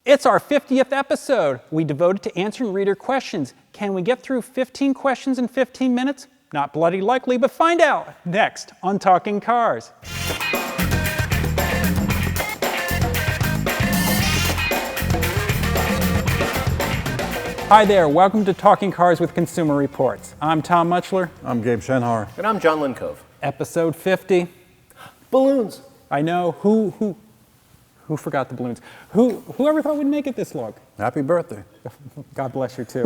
It's our 50th episode. We devoted to answering reader questions. Can we get through 15 questions in 15 minutes? Not bloody likely, but find out next on Talking Cars. Hi there, welcome to Talking Cars with Consumer Reports. I'm Tom Muchler. I'm Gabe Shenhar. And I'm John Lincove. Episode 50. Balloons. I know, who forgot the balloons? Whoever thought we'd make it this long? Happy birthday. God bless you too.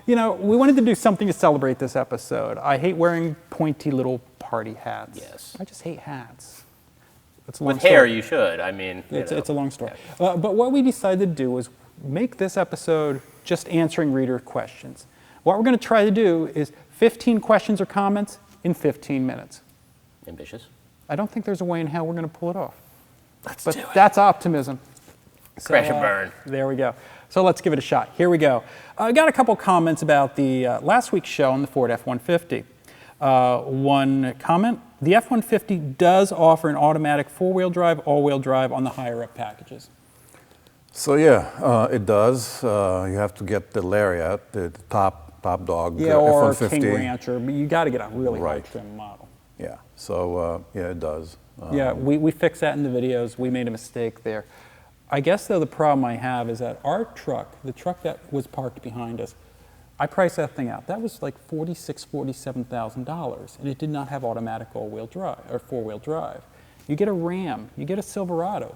You know, we wanted to do something to celebrate this episode. I hate wearing pointy little party hats. Yes. I just hate hats. It's a long With story. hair, you should. I mean, It's a long story. Yeah. But what we decided to do was make this episode just answering reader questions. What we're going to try to do is 15 questions or comments in 15 minutes. Ambitious. I don't think there's a way in hell we're going to pull it off. Let's But do it. that's optimism. Crash and burn. There we go. So let's give it a shot. Here we go. I got a couple comments about the last week's show on the Ford F-150. One comment, the F-150 does offer an automatic four-wheel drive, all-wheel drive on the higher-up packages. So yeah, it does. You have to get the Lariat, the top dog, Yeah, or F-150. King Rancher, but you got to get a really Right. high-trim model. Yeah, so yeah, it does. Yeah, we fixed that in the videos. We made a mistake there. I guess, though, the problem I have is that our truck, the truck that was parked behind us, I priced that thing out. That was like $46,000, $47,000, and it did not have automatic all-wheel drive or four-wheel drive. You get a Ram, you get a Silverado.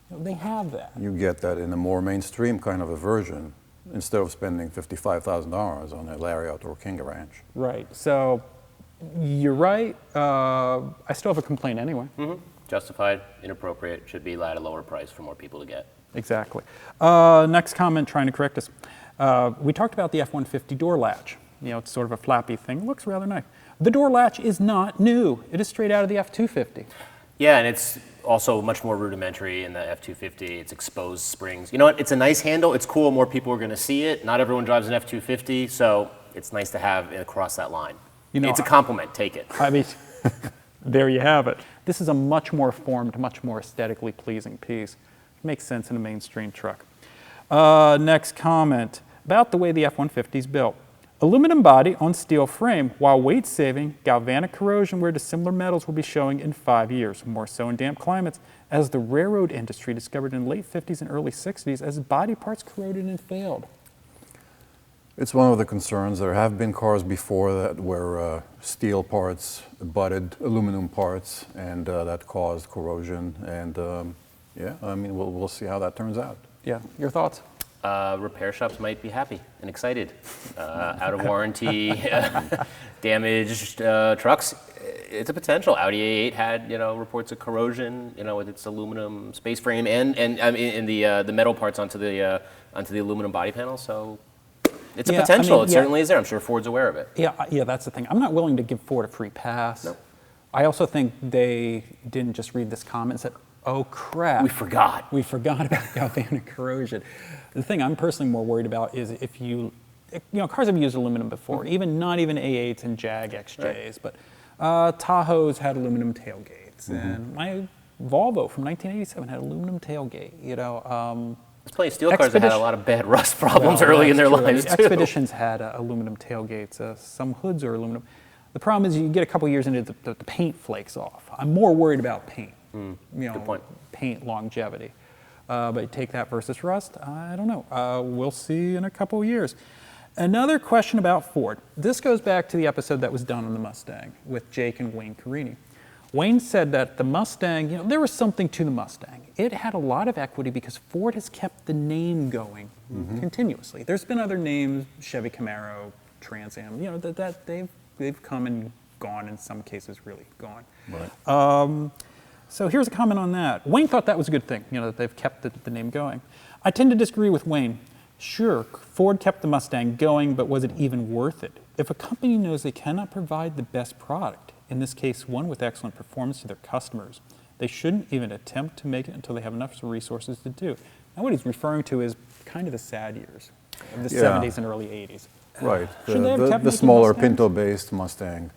You know, they have that. You get that in a more mainstream kind of a version instead of spending $55,000 on a Lariat or King Ranch. Right. So you're right. I still have a complaint anyway. Mm-hmm. Justified, inappropriate, should be at a lower price for more people to get. Exactly. Next comment, trying to correct us. We talked about the F-150 door latch. You know, it's sort of a flappy thing. It looks rather nice. The door latch is not new. It is straight out of the F-250. Yeah, and it's also much more rudimentary in the F-250. It's exposed springs. You know what? It's a nice handle. It's cool. More people are going to see it. Not everyone drives an F-250, so it's nice to have it across that line. You know, it's a compliment. Take it. I mean, there you have it. This is a much more formed, much more aesthetically pleasing piece. It makes sense in a mainstream truck. Next comment about the way the F-150 is built. Aluminum body on steel frame, while weight saving, galvanic corrosion where dissimilar metals will be showing in 5 years, more so in damp climates, as the railroad industry discovered in the late 50s and early 60s as body parts corroded and failed. It's one of the concerns. There have been cars before that where steel parts butted aluminum parts, and that caused corrosion. And yeah, I mean, we'll see how that turns out. Yeah, your thoughts? Repair shops might be happy and excited. Out of warranty, damaged trucks. It's a potential. Audi A8 had, reports of corrosion, with its aluminum space frame and I mean, in the metal parts onto the aluminum body panel. So it's a potential. It certainly is there. I'm sure Ford's aware of it. Yeah, that's the thing. I'm not willing to give Ford a free pass. No. I also think they didn't just read this comment and said, oh crap. We forgot. We forgot about galvanic corrosion. The thing I'm personally more worried about is if cars have used aluminum before, not even A8s and Jag XJs, but Tahoe's had aluminum tailgates, and my Volvo from 1987 had aluminum tailgate, There's plenty of steel cars that had a lot of bad rust problems early in their lives, too. Expeditions had aluminum tailgates. Some hoods are aluminum. The problem is you get a couple years into the paint flakes off. I'm more worried about paint. Good point. Paint longevity. But you take that versus rust, I don't know. We'll see in a couple years. Another question about Ford. This goes back to the episode that was done on the Mustang with Jake and Wayne Carini. Wayne said that the Mustang, there was something to the Mustang. It had a lot of equity because Ford has kept the name going continuously. There's been other names, Chevy Camaro, Trans Am, that they've come and gone, in some cases really gone. Right. So here's a comment on that. Wayne thought that was a good thing, that they've kept the name going. I tend to disagree with Wayne. Sure, Ford kept the Mustang going, but was it even worth it? If a company knows they cannot provide the best product, in this case one with excellent performance to their customers, they shouldn't even attempt to make it until they have enough resources to do. Now what he's referring to is kind of the sad years of the 70s and early 80s. Right, the the smaller Pinto-based Mustang.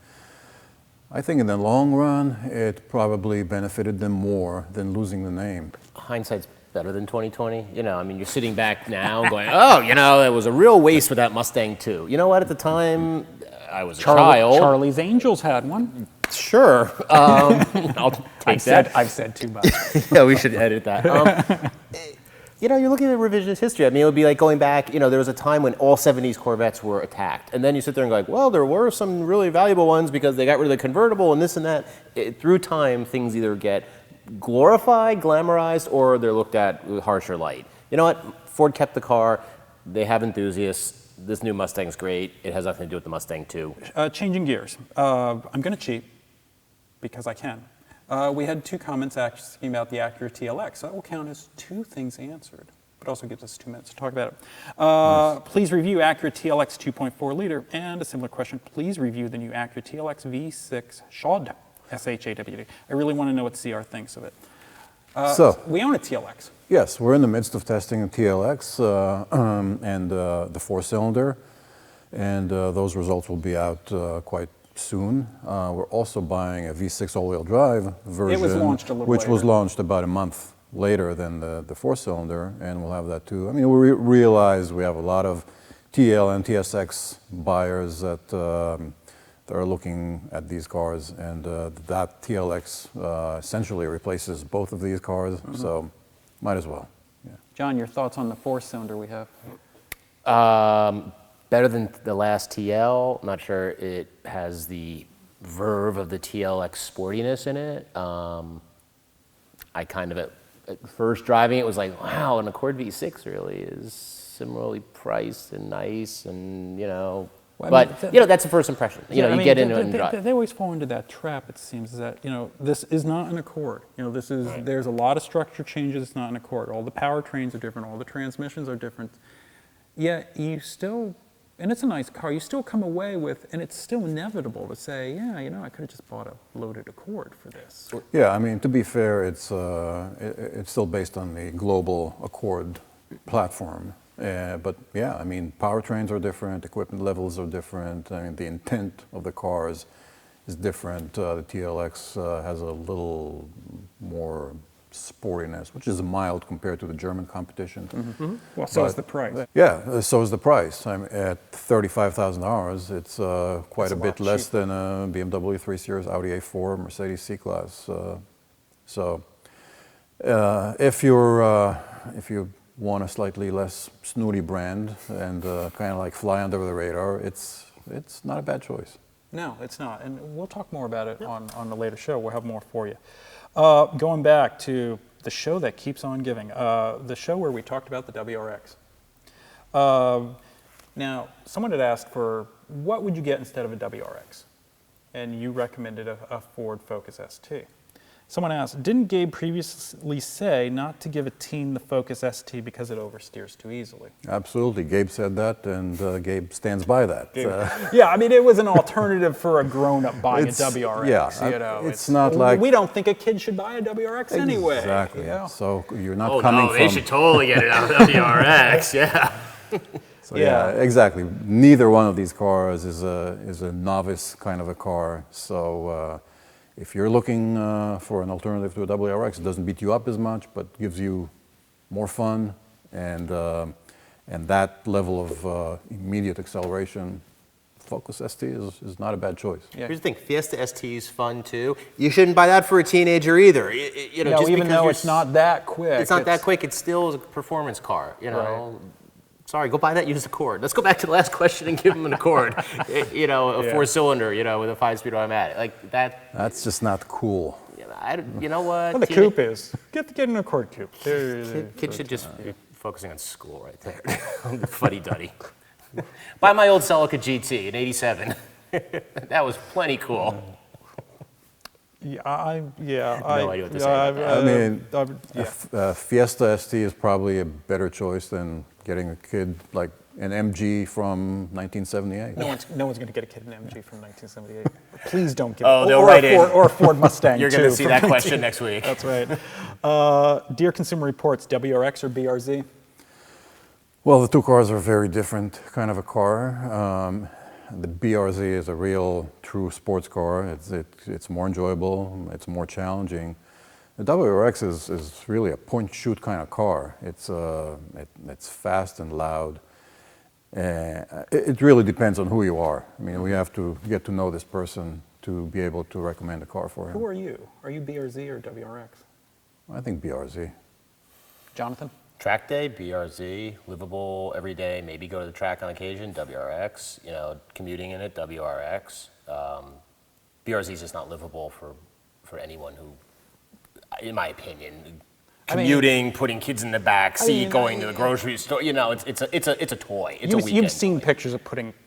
I think in the long run, it probably benefited them more than losing the name. Hindsight's better than 2020. You know, I mean, you're sitting back now going, oh, you know, it was a real waste with that Mustang too. You know what? At the time, I was a child. Charlie's Angels had one. Sure. I'll take that. I've said too much. Yeah, we should edit that. You know, you're looking at revisionist history. I mean, it would be like going back, you know, there was a time when all 70s Corvettes were attacked. And then you sit there and go like, well, there were some really valuable ones because they got rid of the convertible and this and that. Through time, things either get glorified, glamorized, or they're looked at with harsher light. You know what? Ford kept the car. They have enthusiasts. This new Mustang's great. It has nothing to do with the Mustang 2. Changing gears. I'm going to cheat because I can. We had 2 comments asking about the Acura TLX. That will count as 2 things answered, but also gives us 2 minutes to talk about it. Nice. Please review Acura TLX 2.4 liter. And a similar question, please review the new Acura TLX V6 SHAWD, S-H-A-W-D. I really want to know what CR thinks of it. So we own a TLX. Yes, we're in the midst of testing a TLX and the 4-cylinder, and those results will be out quite soon. We're also buying a V6 all-wheel drive version, it was launched a little which later. was launched about a month later than the 4-cylinder, and we'll have that too. I mean, we realize we have a lot of TL and TSX buyers that are looking at these cars, and that TLX essentially replaces both of these cars, so might as well. Yeah. John, your thoughts on the 4-cylinder we have? Better than the last TL. Not sure it has the verve of the TLX sportiness in it. I kind of, at first driving it, was like, wow, an Accord V6 really is similarly priced and nice, and, you know. Well, but, you know, that's a first impression. You know, you get into it and drive. They always fall into that trap, it seems, that, you know, this is not an Accord. You know, this is, there's a lot of structure changes, it's not an Accord. All the powertrains are different, all the transmissions are different. Yet you still, and it's a nice car, you still come away with, and it's still inevitable to say, yeah, you know, I could have just bought a loaded Accord for this. Yeah, I mean, to be fair, it's still based on the global Accord platform. But yeah, I mean, powertrains are different, equipment levels are different. I mean, the intent of the cars is different. The TLX has a little more sportiness, which is mild compared to the German competition. Well, so is the price. Yeah, so is the price. I mean, at $35,000, it's quite a bit less than a BMW 3 Series, Audi A4, Mercedes C-Class. So if you want a slightly less snooty brand and kind of like fly under the radar, it's not a bad choice. No, it's not. And we'll talk more about it on the later show. We'll have more for you. Going back to the show that keeps on giving, the show where we talked about the WRX. Now, someone had asked for what would you get instead of a WRX? And you recommended a Ford Focus ST. Someone asked, didn't Gabe previously say not to give a teen the Focus ST because it oversteers too easily? Absolutely. Gabe said that, and Gabe stands by that. Yeah, I mean, it was an alternative for a grown-up buying a WRX. Yeah, you know, it's not like... We don't think a kid should buy a WRX anyway. Exactly. You know? So you're not coming from... they should totally get it out of WRX, yeah. So yeah, exactly. Neither one of these cars is a novice kind of a car. So if you're looking for an alternative to a WRX, it doesn't beat you up as much, but gives you more fun and that level of immediate acceleration. Focus ST is not a bad choice. Yeah. Here's the thing, Fiesta ST is fun too. You shouldn't buy that for a teenager either. You know, no, just even though it's not that quick. It's not that quick, it still is a performance car, you know. Right. Sorry, go buy that used Accord. Let's go back to the last question and give them an Accord. You know, a 4-cylinder, you know, with a 5-speed automatic. Like that. That's just not cool. You know what? Well, the coupe is. Get an Accord coupe. Kids should just be focusing on school right there. Fuddy-duddy. Buy my old Celica GT in '87. That was plenty cool. Yeah, I no idea what to say. I mean, Fiesta ST is probably a better choice than getting a kid like an MG from 1978. No one's going to get a kid an MG from 1978. Please don't give. They'll write in. Or a Ford Mustang. You're going to see that question next week. That's right. Dear Consumer Reports, WRX or BRZ? Well, the two cars are very different kind of a car. The BRZ is a real, true sports car. It's more enjoyable. It's more challenging. The WRX is really a point-shoot kind of car. It's fast and loud. It really depends on who you are. I mean, we have to get to know this person to be able to recommend a car for him. Who are you? Are you BRZ or WRX? I think BRZ. Jonathan? Track day, BRZ, livable every day, maybe go to the track on occasion, WRX, commuting in it, WRX. BRZ is just not livable for anyone who, in my opinion, commuting, putting kids in the back seat, going to the grocery store, it's a toy. It's a weekend. You've seen pictures of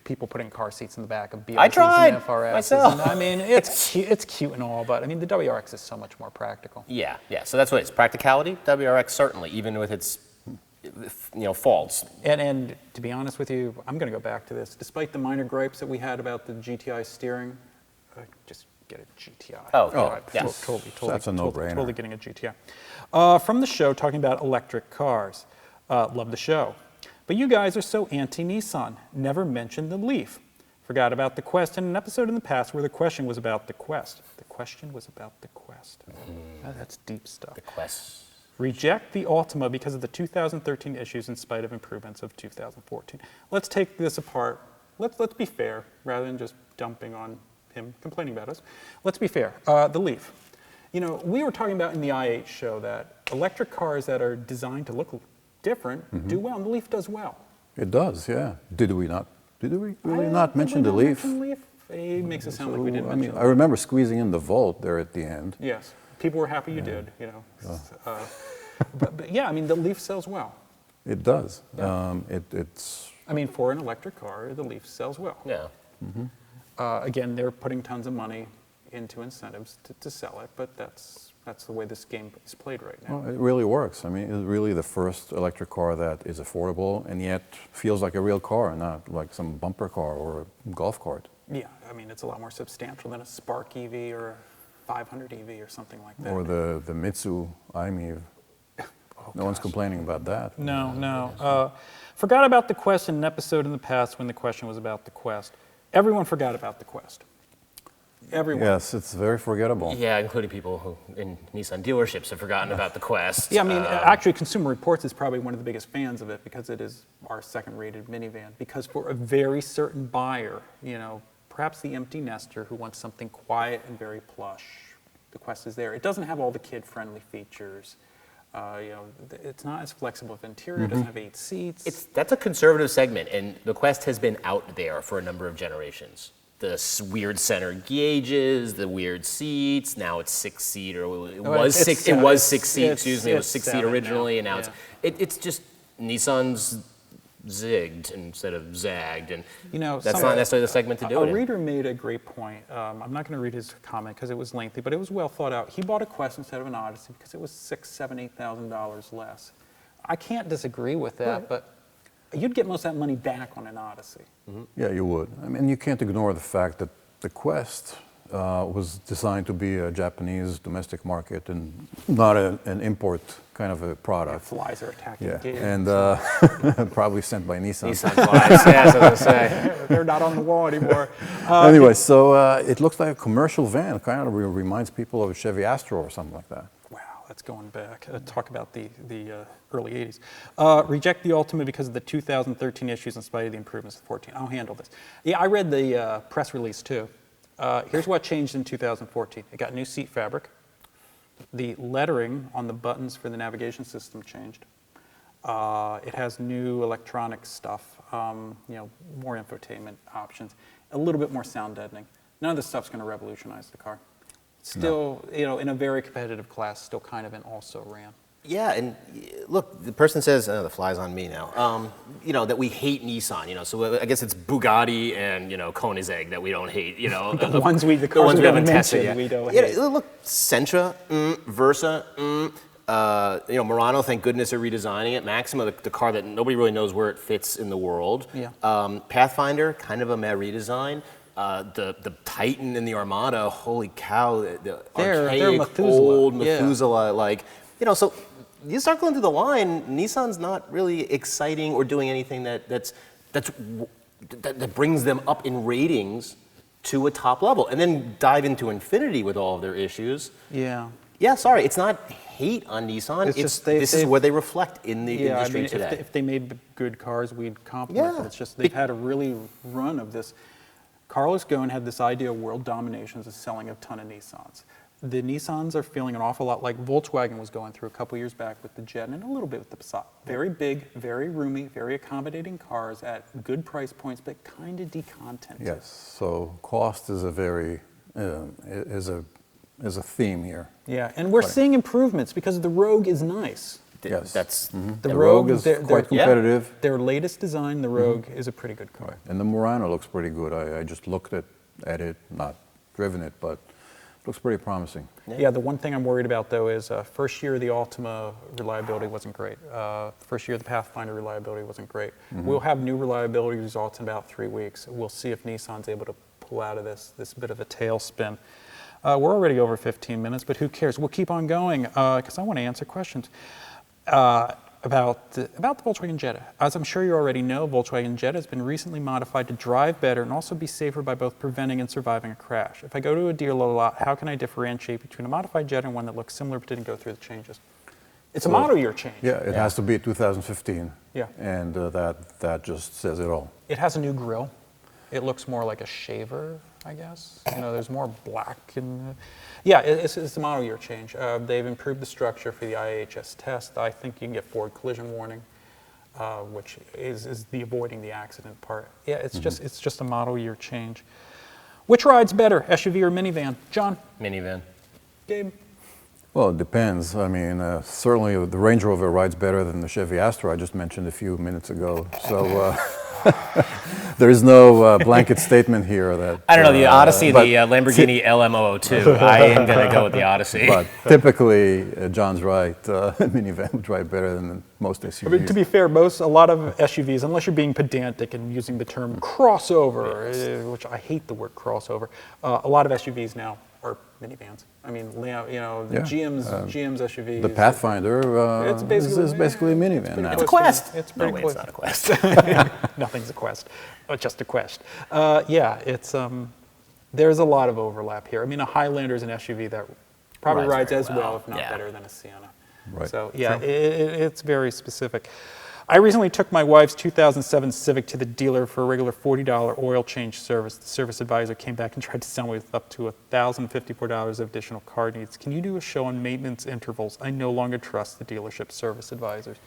people putting car seats in the back of BRZs I tried and FRXs. myself. And, I mean, it's cute and all, but I mean, the WRX is so much more practical. Yeah, so that's what it is. Practicality, WRX certainly, even with its faults. And to be honest with you, I'm going to go back to this. Despite the minor gripes that we had about the GTI steering, just get a GTI. Oh, yeah. Totally. That's a no-brainer. Totally getting a GTI. From the show, talking about electric cars. Love the show. But you guys are so anti-Nissan. Never mentioned the Leaf. Forgot about the Quest in an episode in the past where the question was about the Quest. The question was about the Quest. That's deep stuff. The Quest. Reject the Altima because of the 2013 issues in spite of improvements of 2014. Let's take this apart. Let's be fair, rather than just dumping on him complaining about us. Let's be fair. The Leaf. We were talking about in the I-8 show that electric cars that are designed to look different do well, and the Leaf does well. It does, yeah. Did we really not mention the Leaf? It makes it sound like we didn't mention it. I remember squeezing in the Volt there at the end. Yes. People were happy you did, but yeah, I mean, the Leaf sells well. It does. Yeah. It's. I mean, for an electric car, the Leaf sells well. Yeah. Again, they're putting tons of money into incentives to sell it, but that's the way this game is played right now. Well, it really works. I mean, it's really the first electric car that is affordable and yet feels like a real car, not like some bumper car or a golf cart. Yeah, I mean, it's a lot more substantial than a Spark EV or a 500 EV or something like that. Or the Mitsu i-MiEV. No one's complaining about that. No. Forgot about the Quest in an episode in the past when the question was about the Quest. Everyone forgot about the Quest. Everyone. Yes, it's very forgettable. Yeah, including people who in Nissan dealerships have forgotten about the Quest. Yeah, I mean, actually, Consumer Reports is probably one of the biggest fans of it because it is our second-rated minivan. Because for a very certain buyer, perhaps the empty nester who wants something quiet and very plush, the Quest is there. It doesn't have all the kid-friendly features. It's not as flexible of interior. It doesn't have 8 seats. That's a conservative segment, and the Quest has been out there for a number of generations. The weird center gauges, the weird seats. Now it's 6-seat, or it was 6-seat. Excuse me, it was 6-seat originally, and now it's just Nissan's zigged instead of zagged, and that's not necessarily the segment to do it. A reader made a great point. I'm not going to read his comment because it was lengthy, but it was well thought out. He bought a Quest instead of an Odyssey because it was $6,000, $7,000, $8,000 less. I can't disagree with that, but you'd get most of that money back on an Odyssey. Yeah, you would. I mean, you can't ignore the fact that the Quest was designed to be a Japanese domestic market and not an import kind of a product. Flies are attacking games. And probably sent by Nissan. Nissan flies, yeah, that's what I was going to say. They're not on the wall anymore. Anyway, so it looks like a commercial van. Kind of reminds people of a Chevy Astro or something like that. Wow, that's going back. Talk about the early 80s. Reject the Altima because of the 2013 issues in spite of the improvements of 14. I'll handle this. Yeah, I read the press release too. Here's what changed in 2014. It got new seat fabric. The lettering on the buttons for the navigation system changed. It has new electronic stuff, more infotainment options, a little bit more sound deadening. None of this stuff's going to revolutionize the car. Still, in a very competitive class, still kind of an also-ran. Yeah, and look, the person says, the fly's on me now, that we hate Nissan, so I guess it's Bugatti and, Koenigsegg that we don't hate, the cars we haven't tested, we don't hate. Look, Sentra, Versa, Murano, thank goodness are redesigning it. Maxima, the car that nobody really knows where it fits in the world. Yeah. Pathfinder, kind of a meh redesign. The Titan and the Armada, holy cow, the archaic, old Methuselah, so you start going through the line, Nissan's not really exciting or doing anything that brings them up in ratings to a top level. And then dive into Infiniti with all of their issues. Yeah. Yeah, sorry, it's not hate on Nissan. It's just this is where they reflect in the Yeah, I industry mean, today. if they made good cars, we'd compliment Yeah. them. It's just they've had a really run of this. Carlos Ghosn had this idea of world dominations of selling a ton of Nissans. The Nissans are feeling an awful lot like Volkswagen was going through a couple years back with the Jetta and a little bit with the Passat. Very big, very roomy, very accommodating cars at good price points, but kind of decontented. Yes, so cost is a very, is a theme here. Yeah, and we're seeing improvements because the Rogue is nice. Yes. That's The Rogue is quite competitive. Their latest design, the Rogue, is a pretty good car. Right. And the Murano looks pretty good. I just looked at it, not driven it, but it looks pretty promising. Yeah, the one thing I'm worried about, though, is first year the Altima reliability wasn't great. First year the Pathfinder reliability wasn't great. We'll have new reliability results in about 3 weeks. We'll see if Nissan's able to pull out of this bit of a tailspin. We're already over 15 minutes, but who cares? We'll keep on going because I want to answer questions about the Volkswagen Jetta. As I'm sure you already know, Volkswagen Jetta has been recently modified to drive better and also be safer by both preventing and surviving a crash. If I go to a dealer lot, how can I differentiate between a modified Jetta and one that looks similar but didn't go through the changes? It's a model year change. Yeah, it has to be 2015. Yeah. And that just says it all. It has a new grille. It looks more like a shaver, I guess. You know, there's more black in yeah, it's a model year change. They've improved the structure for the IHS test. I think you can get forward collision warning, which is the avoiding the accident part. Yeah, it's just a model year change. Which rides better, SUV or minivan? John? Minivan. Gabe? Well, it depends. I mean, certainly the Range Rover rides better than the Chevy Astra I just mentioned a few minutes ago. So there is no blanket statement here that... I don't know, the Odyssey, the Lamborghini LM002. I am going to go with the Odyssey. But typically, John's right, minivan would ride better than most SUVs. I mean, to be fair, a lot of SUVs, unless you're being pedantic and using the term crossover, which I hate the word crossover, a lot of SUVs now are minivans. I mean, you know, GM's SUVs. The Pathfinder is basically a minivan now. It's a Quest. It's pretty it's not a Quest. Nothing's a Quest, just a Quest. Yeah, it's there's a lot of overlap here. I mean, a Highlander is an SUV that probably rides very as well, well, if not better, than a Sienna. Right. So yeah, it's very specific. I recently took my wife's 2007 Civic to the dealer for a regular $40 oil change service. The service advisor came back and tried to sell me with up to $1,054 of additional car needs. Can you do a show on maintenance intervals? I no longer trust the dealership service advisors.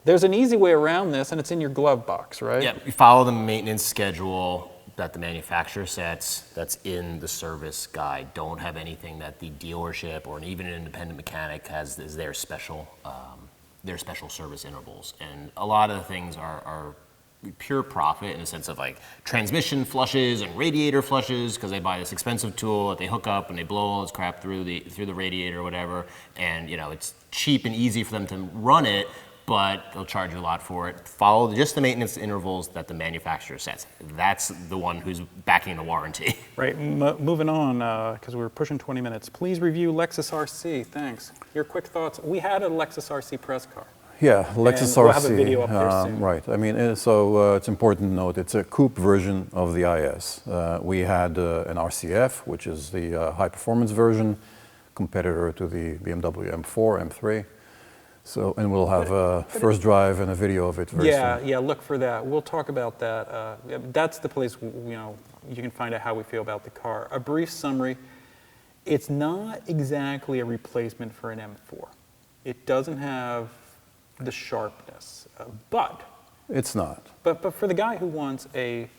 There's an easy way around this, and it's in your glove box, right? Yeah, you follow the maintenance schedule that the manufacturer sets that's in the service guide. Don't have anything that the dealership or even an independent mechanic has as their special service intervals. And a lot of the things are pure profit in the sense of like transmission flushes and radiator flushes because they buy this expensive tool that they hook up and they blow all this crap through the radiator or whatever. And you know, it's cheap and easy for them to run it, but they'll charge you a lot for it. Follow just the maintenance intervals that the manufacturer sets. That's the one who's backing the warranty. Right, moving on, because we're pushing 20 minutes. Please review Lexus RC, thanks. Your quick thoughts. We had a Lexus RC press car. Yeah, Lexus RC. We'll have a video up there soon. Right, I mean, it's important to note, it's a coupe version of the IS. We had an RCF, which is the high-performance version, competitor to the BMW M4, M3. So, and we'll have a first drive and a video of it very soon. Yeah, look for that. We'll talk about that. That's the place, you know, you can find out how we feel about the car. A brief summary, it's not exactly a replacement for an M4. It doesn't have the sharpness, but... It's not. But for the guy who wants a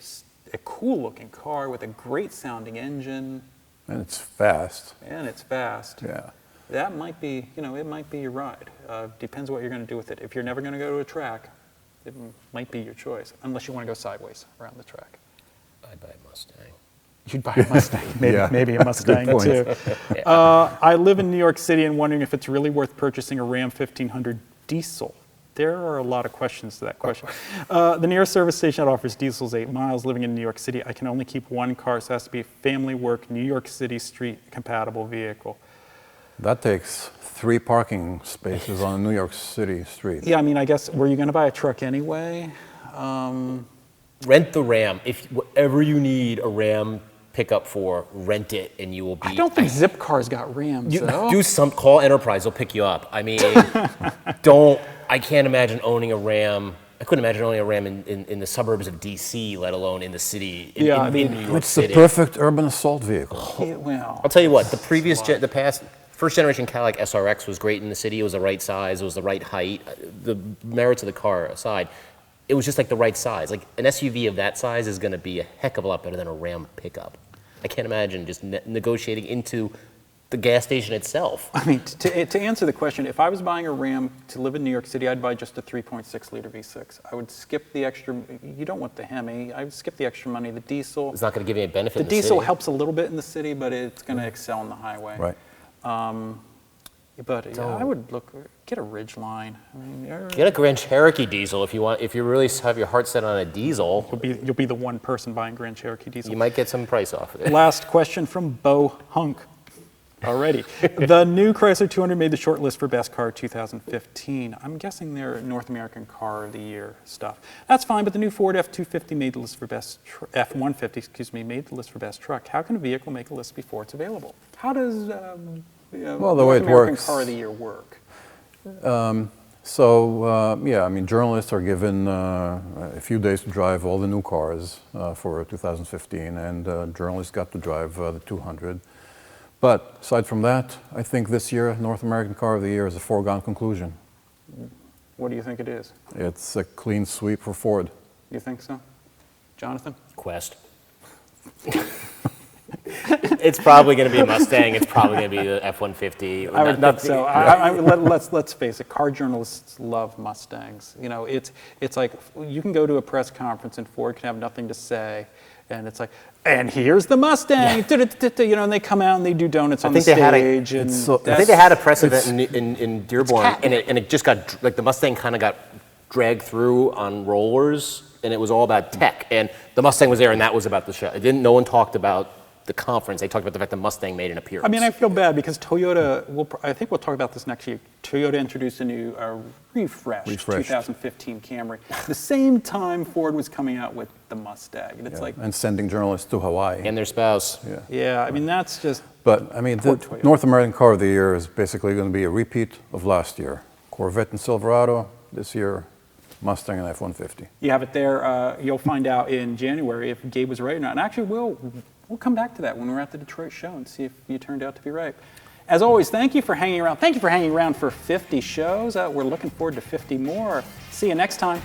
cool-looking car with a great-sounding engine... And it's fast. Yeah. That might be, you know, it might be your ride. Depends what you're going to do with it. If you're never going to go to a track, it might be your choice, unless you want to go sideways around the track. I'd buy a Mustang. You'd buy a Mustang, maybe a Mustang point. too. I live in New York City and wondering if it's really worth purchasing a Ram 1500 diesel. There are a lot of questions to that question. The nearest service station that offers diesel is 8 miles. Living in New York City, I can only keep one car, so it has to be a family work, New York City street compatible vehicle. That takes 3 parking spaces on a New York City street. Yeah, I mean, I guess, were you going to buy a truck anyway? Rent the Ram. If whatever you need a Ram pickup for, rent it, and you will be. I don't think Zip Cars got Rams, though. Do some, call Enterprise, they'll pick you up. I mean, I can't imagine owning a Ram. I couldn't imagine owning a Ram in the suburbs of DC, let alone in the city, in New York It's City. the perfect urban assault vehicle. Yeah, well, I'll tell you what, the past first generation Cadillac SRX was great in the city. It was the right size, it was the right height. The merits of the car aside, it was just like the right size. Like an SUV of that size is going to be a heck of a lot better than a Ram pickup. I can't imagine just negotiating into the gas station itself. I mean, to answer the question, if I was buying a Ram to live in New York City, I'd buy just a 3.6 liter V6. I would skip the extra. You don't want the Hemi. I would skip the extra money. The diesel. It's not going to give you any benefit. The in the diesel city. helps a little bit in the city, but it's going to excel on the highway. Right. But yeah, I would get a Ridgeline. I mean, Get a Grand Cherokee diesel if you want. If you really have your heart set on a diesel, you'll be the one person buying Grand Cherokee diesel. you might get some price off of it. Last question from Bo Hunk. Already. The new Chrysler 200 made the short list for best car 2015. I'm guessing they're North American Car of the Year stuff. That's fine, but the new Ford F-250 made the list for best F-150, excuse me, made the list for best truck. How can a vehicle make a list before it's available? How does Well, the way North it American works. Car of the Year work? Yeah, I mean, journalists are given a few days to drive all the new cars for 2015, and journalists got to drive the 200. But aside from that, I think this year, North American Car of the Year is a foregone conclusion. What do you think it is? It's a clean sweep for Ford. You think so? Jonathan? Quest. It's probably going to be a Mustang. It's probably going to be the F-150. I would think so. Let's face it. Car journalists love Mustangs. You know, it's like you can go to a press conference and Ford can have nothing to say, and it's like, and here's the Mustang. You know, and they come out and they do donuts on the stage. I think they had a press event in Dearborn, and it just got like the Mustang kind of got dragged through on rollers, and it was all about tech. And the Mustang was there, and that was about the show. No one talked about the conference. They talked about the fact the Mustang made an appearance. I mean, I feel bad because Toyota, I think we'll talk about this next year. Toyota introduced a new refreshed 2015 Camry. The same time Ford was coming out with the Mustang. And it's like, and sending journalists to Hawaii. And their spouse. yeah, I mean, that's just. But I mean, the Toyota. North American Car of the Year is basically going to be a repeat of last year. Corvette and Silverado this year, Mustang and F-150. You have it there. You'll find out in January if Gabe was right or not. And actually, we'll come back to that when we're at the Detroit show and see if you turned out to be right. As always, thank you for hanging around. Thank you for hanging around for 50 shows. We're looking forward to 50 more. See you next time.